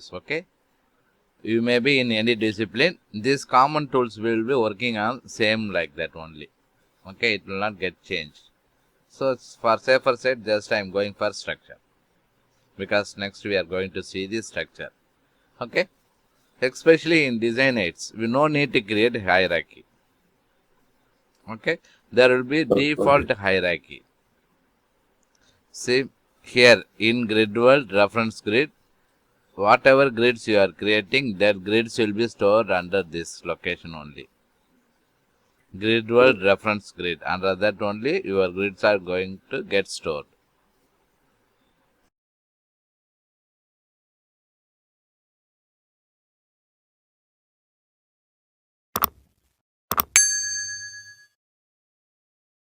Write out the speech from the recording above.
this. Okay. You may be in any discipline. These common tools will be working on same like that only. Okay. It will not get changed. So for safer side, just I am going for structure. Because next we are going to see the structure. Okay. Especially in design aids, we no need to create hierarchy. Okay. There will be default hierarchy. See here in grid world reference grid, whatever grids you are creating, that grids will be stored under this location only. Grid world reference grid. Under that only your grids are going to get stored.